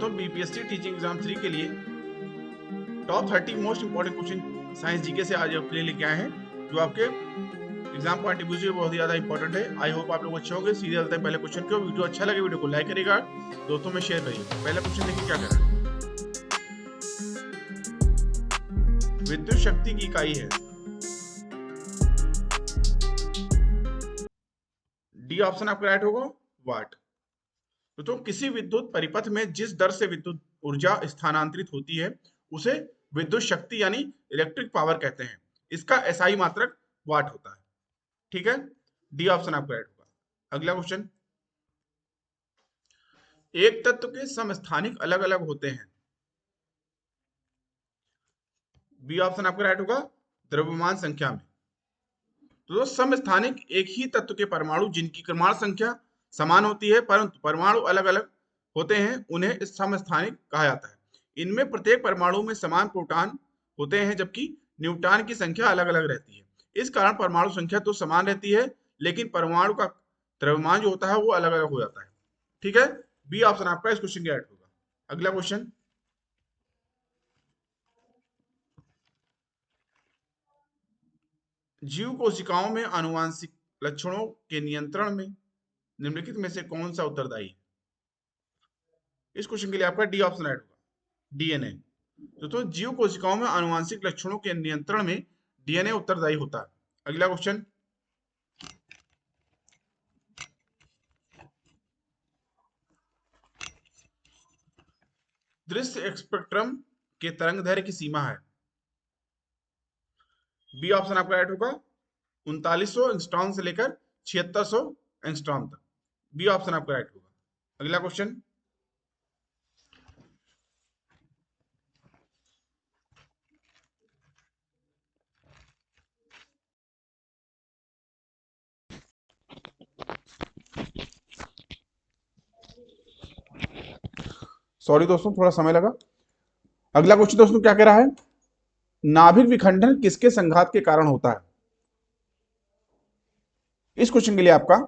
दोस्तों BPSC teaching exam 3 के लिए top 30 most important question science GK से आज आपके लिए लेके आए हैं, जो आपके एग्जाम पॉइंट ऑफ व्यू से बहुत ही ज्यादा इंपॉर्टेंट है। आई होप आप लोग अच्छे होंगे। सीधे चलते हैं पहले क्वेश्चन को। वीडियो अच्छा लगे वीडियो को लाइक करिएगा, दोस्तों में शेयर करिएगा। पहला क्वेश्चन देखिए क्या कह रहा है। विद्युत शक्ति की इकाई है। डी ऑप्शन आपका राइट होगा, वाट। तो किसी विद्युत परिपथ में जिस दर से विद्युत ऊर्जा स्थानांतरित होती है उसे विद्युत शक्ति यानी इलेक्ट्रिक पावर कहते हैं। इसका एसआई मात्रक वाट होता है। ठीक है, डी ऑप्शन आपका राइट होगा। अगला क्वेश्चन, एक तत्व के समस्थानिक अलग अलग होते हैं। बी ऑप्शन आपका राइट होगा, द्रव्यमान संख्या में। तो समस्थानिक एक ही तत्व के परमाणु जिनकी परमाणु संख्या समान होती है परंतु परमाणु अलग अलग होते हैं, उन्हें समस्थानिक कहा जाता है। इनमें प्रत्येक परमाणु में समान प्रोटॉन होते हैं जबकि न्यूट्रॉन की संख्या अलग अलग रहती है। इस कारण परमाणु संख्या तो समान रहती है लेकिन परमाणु का द्रव्यमान जो होता है वो अलग अलग हो जाता है। ठीक है, बी ऑप्शन आपका इस क्वेश्चन का राइट होगा। अगला क्वेश्चन, जीव कोशिकाओं में आनुवांशिक लक्षणों के नियंत्रण में निम्नलिखित में से कौन सा उत्तरदायी है। इस क्वेश्चन के लिए आपका डी ऑप्शन राइट होगा, डीएनए। तो जीव कोशिकाओं में आनुवांशिक लक्षणों के नियंत्रण में डीएनए उत्तरदायी होता है। अगला क्वेश्चन, दृश्य स्पेक्ट्रम के तरंग दैर्घ्य की सीमा है। बी ऑप्शन आपका राइट होगा, 3900 एंगस्ट्रॉम से लेकर 7600 एंगस्ट्रॉम तक। बी ऑप्शन आपका राइट होगा। अगला क्वेश्चन, सॉरी दोस्तों थोड़ा समय लगा। अगला क्वेश्चन दोस्तों क्या कह रहा है, नाभिक विखंडन किसके संघात के कारण होता है। इस क्वेश्चन के लिए आपका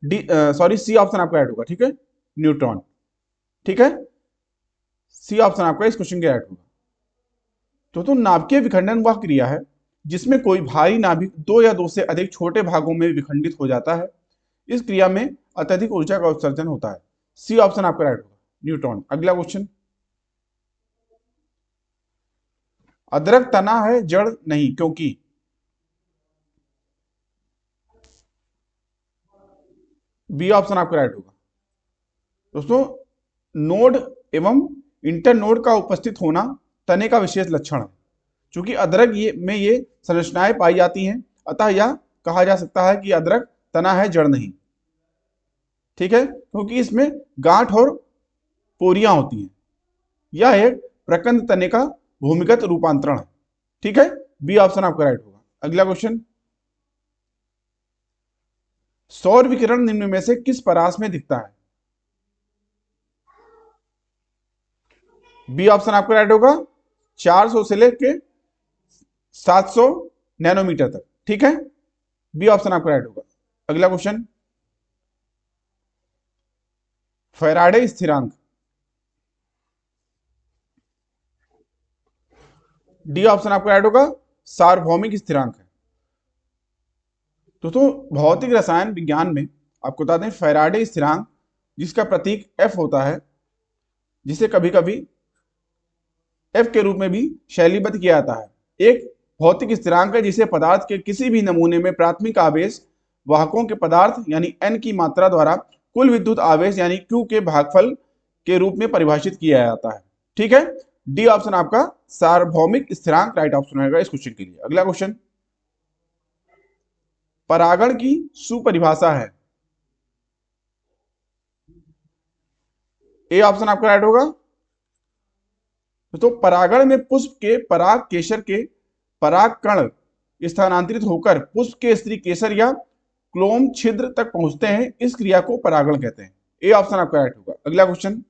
सी ऑप्शन आपका राइट होगा। ठीक है, न्यूट्रॉन। ठीक है, सी ऑप्शन आपका इस क्वेश्चन के राइट होगा। तो नाभिकीय विखंडन वह क्रिया है जिसमें कोई भारी नाभिक दो या दो से अधिक छोटे भागों में विखंडित हो जाता है। इस क्रिया में अत्यधिक ऊर्जा का उत्सर्जन होता है। सी ऑप्शन आपका राइट होगा, न्यूट्रॉन। अगला क्वेश्चन, अदरक तना है जड़ नहीं क्योंकि। बी ऑप्शन आपका राइट होगा। दोस्तों नोड एवं इंटरनोड का उपस्थित होना तने का विशेष लक्षण है। चूंकि अदरक में ये संरचनाएं पाई जाती हैं, अतः यह कहा जा सकता है कि अदरक तना है जड़ नहीं। ठीक है, क्योंकि इसमें गांठ और पोरियां होती हैं। यह एक प्रकंद तने का भूमिगत रूपांतरण है। ठीक है, बी ऑप्शन आपका राइट होगा। अगला क्वेश्चन, सौर विकिरण निम्न में से किस परास में दिखता है। बी ऑप्शन आपका राइट होगा, 400 से लेकर 700 नैनोमीटर तक। ठीक है, बी ऑप्शन आपका राइट होगा। अगला क्वेश्चन, फैराडे स्थिरांक। डी ऑप्शन आपका राइट होगा, सार्वभौमिक स्थिरांक है। दोस्तों भौतिक रसायन विज्ञान में आपको बता दें फैराडे स्थिरांक जिसका प्रतीक एफ होता है, जिसे कभी कभी एफ के रूप में भी शैलीबद्ध किया जाता है, एक भौतिक स्थिरांक है जिसे पदार्थ के किसी भी नमूने में प्राथमिक आवेश वाहकों के पदार्थ यानी एन की मात्रा द्वारा कुल विद्युत आवेश यानी क्यू के भागफल के रूप में परिभाषित किया जाता है। ठीक है, डी ऑप्शन आपका सार्वभौमिक स्थिरांक राइट ऑप्शन रहेगा इस क्वेश्चन के लिए। अगला क्वेश्चन, परागण की सुपरिभाषा है। ए ऑप्शन आपका राइट होगा। तो परागण में पुष्प के पराग केसर के पराग कण स्थानांतरित होकर पुष्प के स्त्री केसर या क्लोम छिद्र तक पहुंचते हैं, इस क्रिया को परागण कहते हैं। ए ऑप्शन आपका राइट होगा। अगला क्वेश्चन,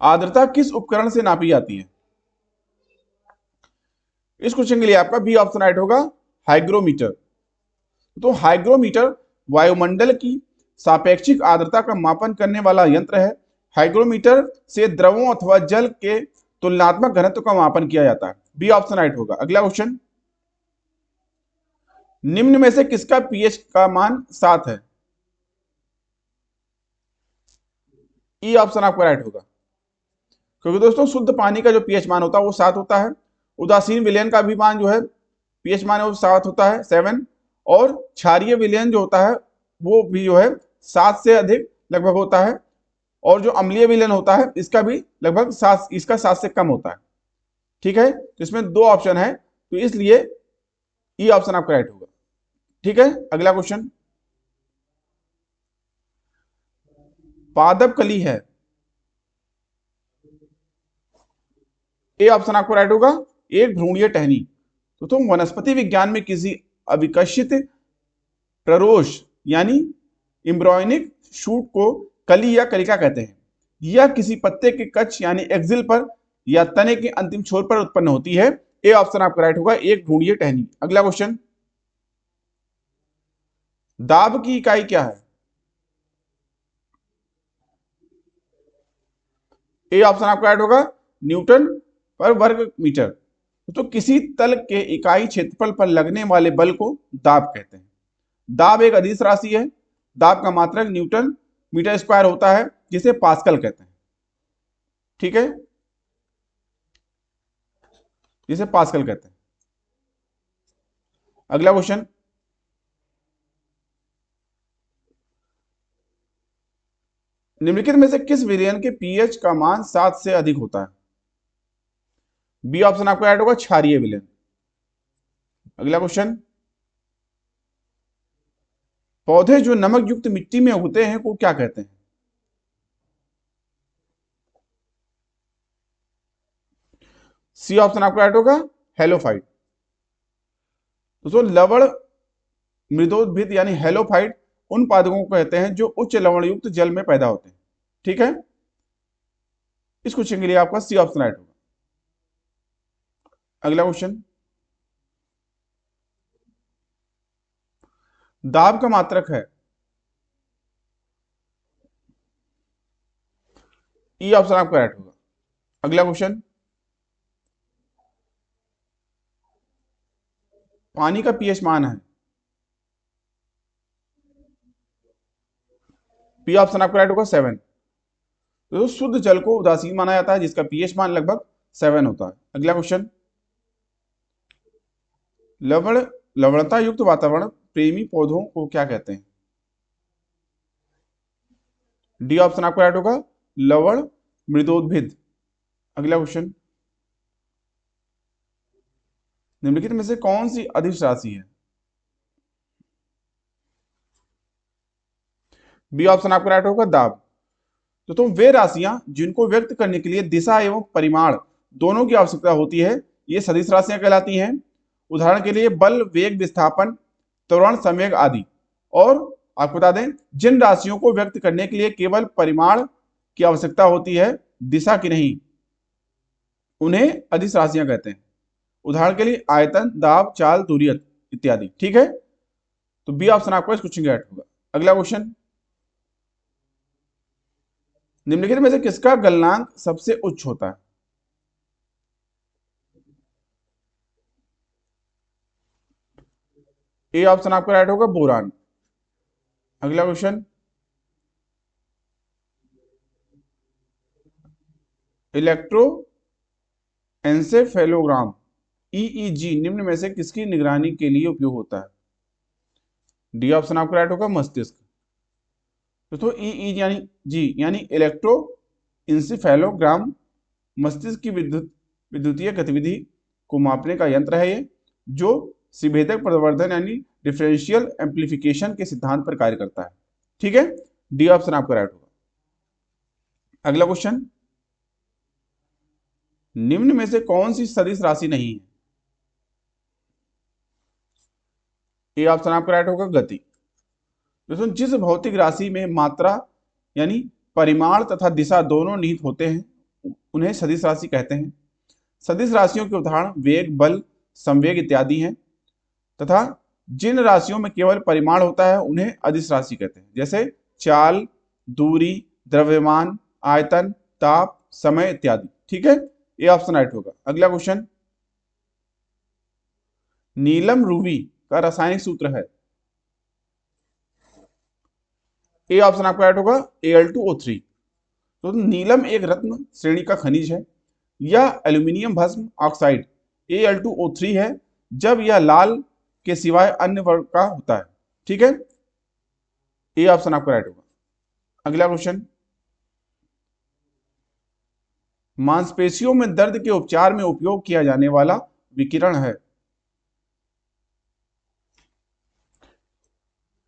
आर्द्रता किस उपकरण से नापी जाती है। इस क्वेश्चन के लिए आपका बी ऑप्शन राइट होगा, हाइग्रोमीटर। तो हाइग्रोमीटर वायुमंडल की सापेक्षिक आर्द्रता का मापन करने वाला यंत्र है। हाइग्रोमीटर से द्रवों अथवा जल के तुलनात्मक घनत्व का मापन किया जाता है। बी ऑप्शन राइट होगा। अगला क्वेश्चन, निम्न में से किसका पीएच का मान 7 है? ई ऑप्शन आपका राइट होगा, क्योंकि दोस्तों शुद्ध पानी का जो पीएच मान होता है वो 7 होता है। उदासीन विलयन का भी मान जो है पीएच मान है वो 7 होता है, 7। और क्षारीय विलयन जो होता है वो भी जो है 7 से अधिक लगभग होता है। और जो अम्लीय विलयन होता है इसका भी लगभग 7, इसका 7 से कम होता है। ठीक है, तो इसमें 2 ऑप्शन है, तो इसलिए ई ऑप्शन आपका राइट होगा। ठीक है, अगला क्वेश्चन, पादप कली है। ए ऑप्शन आपको राइट होगा, एक भ्रूणीय टहनी। तो तुम वनस्पति विज्ञान में किसी अविकसित प्ररोष यानी एम्ब्रॉयनिक शूट को कली या कलिका कहते हैं। यह किसी पत्ते के कक्ष यानी एक्सिल पर या तने के अंतिम छोर पर उत्पन्न होती है। ए ऑप्शन आपका राइट होगा, एक भ्रूणीय टहनी। अगला क्वेश्चन, दाब की इकाई क्या है? ए ऑप्शन आपका राइट होगा, न्यूटन पर वर्ग मीटर। तो किसी तल के इकाई क्षेत्रफल पर लगने वाले बल को दाब कहते हैं। दाब एक अदिश राशि है। दाब का मात्रक न्यूटन मीटर स्क्वायर होता है, जिसे पास्कल कहते हैं। ठीक है, जिसे पास्कल कहते हैं। अगला क्वेश्चन, निम्नलिखित में से किस विलयन के पीएच का मान 7 से अधिक होता है? बी ऑप्शन आपको राइट होगा, क्षारीय विलयन। अगला क्वेश्चन, पौधे जो नमक युक्त मिट्टी में उगते हैं को क्या कहते हैं? सी ऑप्शन आपको राइट होगा, हेलोफाइट। दोस्तों लवण मृदोद्भिद यानी हेलोफाइट उन पादपों को कहते हैं जो उच्च लवण युक्त जल में पैदा होते हैं। ठीक है, इस क्वेश्चन के लिए आपका सी ऑप्शन राइट होगा। अगला क्वेश्चन, दाब का मात्रक है। ई ऑप्शन आपका राइट होगा। अगला क्वेश्चन, पानी का पीएच मान है। पी ऑप्शन आपका राइट होगा, 7। तो शुद्ध जल को उदासीन माना जाता है, जिसका पीएच मान लगभग 7 होता है। अगला क्वेश्चन, लवणता युक्त वातावरण प्रेमी पौधों को क्या कहते हैं? डी ऑप्शन आपका राइट होगा, लवण मृदोद्भिद। अगला क्वेश्चन, निम्नलिखित में से कौन सी अदिश राशि है? बी ऑप्शन आपका राइट होगा, दाब। तो तुम वे राशियां जिनको व्यक्त करने के लिए दिशा एवं परिमाण दोनों की आवश्यकता होती है, ये सदिश राशियां कहलाती हैं। उदाहरण के लिए बल, वेग, विस्थापन, त्वरण, संवेग आदि। और आपको बता दें, जिन राशियों को व्यक्त करने के लिए केवल परिमाण की आवश्यकता होती है, दिशा की नहीं, उन्हें अदिश राशियां कहते हैं। उदाहरण के लिए आयतन, दाब, चाल, दूरी इत्यादि। ठीक है, तो बी ऑप्शन आपका इस क्वेश्चन का राइट होगा। अगला क्वेश्चन, निम्नलिखित में से किसका गलनांक सबसे उच्च होता है? ए ऑप्शन आपका राइट होगा, बोरान। अगला क्वेश्चन, इलेक्ट्रो एन्सेफेलोग्राम ईईजी निम्न में से किसकी निगरानी के लिए उपयोग होता है? डी ऑप्शन आपका राइट होगा, मस्तिष्क। दोस्तों ईईजी यानी जी यानी इलेक्ट्रो इंसेफेलोग्राम मस्तिष्क की विद्युतीय गतिविधि को मापने का यंत्र है ये, जो सिभेदक प्रवर्धन यानी डिफरेंशियल एम्प्लीफिकेशन के सिद्धांत पर कार्य करता है। ठीक है, डी ऑप्शन आपका राइट होगा। अगला क्वेश्चन, निम्न में से कौन सी सदिश राशि नहीं है? ए ऑप्शन आपका राइट होगा, गति। दोस्तों जिस भौतिक राशि में मात्रा यानी परिमाण तथा दिशा दोनों निहित होते हैं, उन्हें सदिश राशि कहते हैं। सदिश राशियों के उदाहरण वेग, बल, संवेग इत्यादि हैं। तथा जिन राशियों में केवल परिमाण होता है उन्हें अदिश राशि कहते हैं, जैसे चाल, दूरी, द्रव्यमान, आयतन, ताप, समय इत्यादि। ठीक है, ये ऑप्शन राइट होगा। अगला क्वेश्चन, नीलम रूबी का रासायनिक सूत्र है। ए ऑप्शन आपका राइट होगा, Al2O3। तो नीलम एक रत्न श्रेणी का खनिज है। यह एल्यूमिनियम भस्म ऑक्साइड Al2O3 है जब यह लाल के सिवाय अन्य वर्ग का होता है। ठीक है, ए ऑप्शन आपका राइट होगा। अगला क्वेश्चन, मांसपेशियों में दर्द के उपचार में उपयोग किया जाने वाला विकिरण है।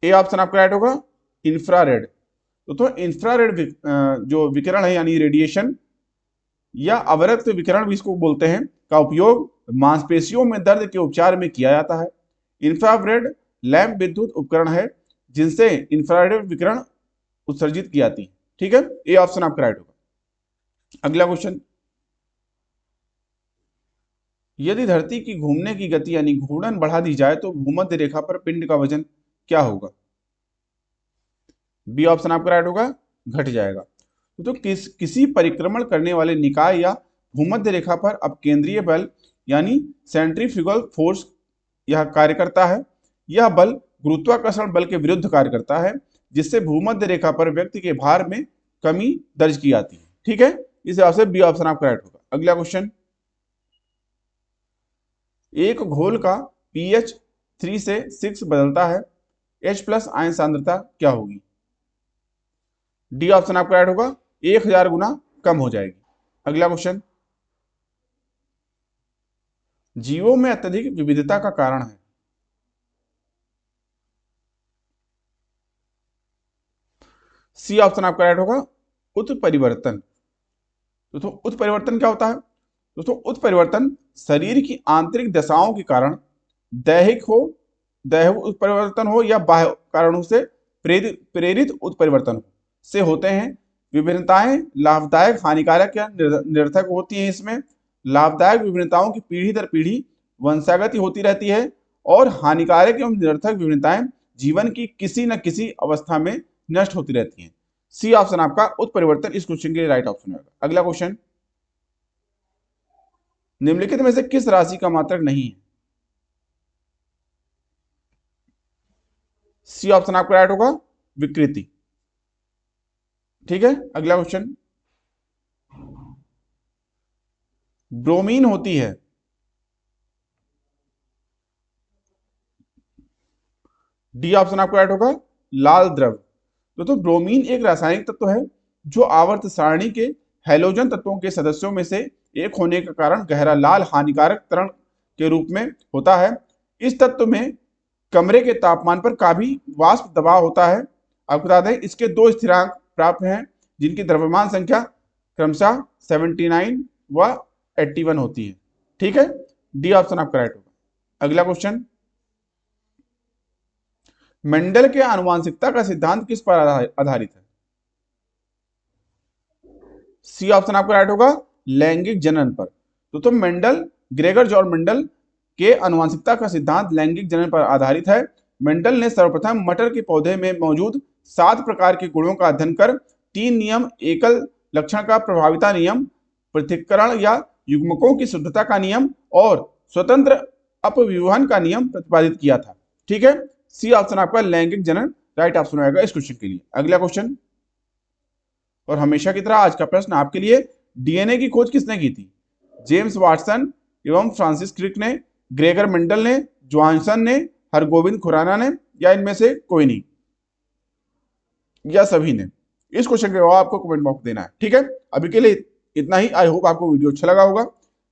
ए ऑप्शन आपका राइट होगा, इंफ्रारेड। तो इंफ्रारेड जो विकिरण है यानी रेडिएशन या अवरक्त विकिरण भी इसको बोलते हैं, का उपयोग मांसपेशियों में दर्द के उपचार में किया जाता है। इंफ्रारेड लैंप विद्युत उपकरण है जिनसे इंफ्रारेड विकिरण उत्सर्जित की जाती है। ठीक है, ए ऑप्शन आपका राइट होगा। अगला क्वेश्चन, यदि धरती की घूमने की गति यानी घूर्णन बढ़ा दी जाए तो भूमध्य रेखा पर पिंड का वजन क्या होगा। बी ऑप्शन आपका राइट होगा, घट जाएगा। तो किसी परिक्रमण करने वाले निकाय या भूमध्य रेखा पर अपकेंद्रीय बल यानी सेंट्रीफ्यूगल फोर्स यह कार्य करता है। यह बल गुरुत्वाकर्षण बल के विरुद्ध कार्य करता है जिससे भूमध्य रेखा पर व्यक्ति के भार में कमी दर्ज की जाती है। ठीक है, इस हिसाब से बी ऑप्शन आपका राइट होगा। अगला क्वेश्चन, एक घोल का pH 3 से 6 बदलता है, H+ आयन सांद्रता क्या होगी। डी ऑप्शन आपका राइट होगा, 1000 गुना कम हो जाएगी। अगला क्वेश्चन, जीवों में अत्यधिक विविधता का कारण है। सी ऑप्शन आपका राइट होगा, उत्परिवर्तन। दोस्तों उत्परिवर्तन क्या होता है। दोस्तों उत्परिवर्तन शरीर की आंतरिक दशाओं के कारण दैहिक उत्परिवर्तन हो या बाह्य कारणों से प्रेरित उत्परिवर्तन से होते हैं। विभिन्नताएं लाभदायक, हानिकारक या निरर्थक होती हैं। इसमें लाभदायक विभिन्नताओं की पीढ़ी दर पीढ़ी वंशागति होती रहती है और हानिकारक एवं निरर्थक विभिन्नताएं जीवन की किसी न किसी अवस्था में नष्ट होती रहती हैं। सी ऑप्शन आपका उत्परिवर्तन इस क्वेश्चन के लिए राइट ऑप्शन होगा। अगला क्वेश्चन, निम्नलिखित में से किस राशि का मात्रक नहीं है। सी ऑप्शन आपका राइट होगा, विकृति। ठीक है, अगला क्वेश्चन, ब्रोमीन होती है। डी ऑप्शन आपका राइट होगा, लाल द्रव। तो ब्रोमीन एक रासायनिक तत्व है जो आवर्त सारणी के हैलोजन तत्वों के सदस्यों में से एक होने के कारण गहरा लाल हानिकारक तरल के रूप में होता है। इस तत्व में कमरे के तापमान पर काफी वाष्प दबाव होता है। आपको बता दें इसके दो स्थिरांक प्राप्त हैं जिनकी द्रव्यमान संख्या क्रमशः 79 व 81 होती है। ठीक है, डी ऑप्शन आपका राइट होगा। अगला क्वेश्चन, मेंडल के आनुवांशिकता का सिद्धांत किस पर आधारित है। सी ऑप्शन आपका राइट होगा, लैंगिक जनन पर। तो मेंडल, ग्रेगर जॉर्ज मेंडल के आनुवांशिकता का सिद्धांत लैंगिक जनन पर आधारित है। मेंडल ने सर्वप्रथम मटर के पौधे में मौजूद 7 प्रकार के गुणों का अध्ययन कर 3 नियम, एकल लक्षण का प्रभाविता नियम, पृथक्करण या युग्मकों की शुद्धता का नियम और स्वतंत्र अपविवहन का नियम प्रतिपादित किया था। ठीक है, सी ऑप्शन आपका लैंगिक जनन राइट ऑप्शन होगा इस क्वेश्चन के लिए। अगला क्वेश्चन, और हमेशा की तरह आज का प्रश्न आपके लिए, डीएनए की खोज किसने की थी। जेम्स वाटसन एवं फ्रांसिस क्रिक ने, ग्रेगर मेंडल ने, जॉनसन ने, हरगोविंद खुराना ने, या इनमें से कोई नहीं, या सभी ने। इस क्वेश्चन के जवाब आपको कमेंट बॉक्स देना है। ठीक है, अभी के लिए इतना ही। आई होप आपको वीडियो अच्छा लगा होगा।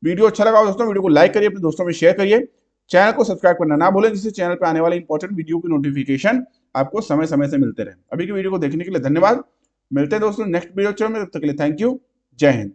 वीडियो अच्छा लगा हो दोस्तों, वीडियो को लाइक करिए, अपने दोस्तों में शेयर करिए, चैनल को सब्सक्राइब करना ना भूलें जिससे चैनल पर आने वाले इंपॉर्टेंट वीडियो की नोटिफिकेशन आपको समय समय से मिलते रहे। अभी की वीडियो को देखने के लिए धन्यवाद। मिलते हैं दोस्तों नेक्स्ट वीडियो में, तब तक के लिए थैंक यू, जय हिंद।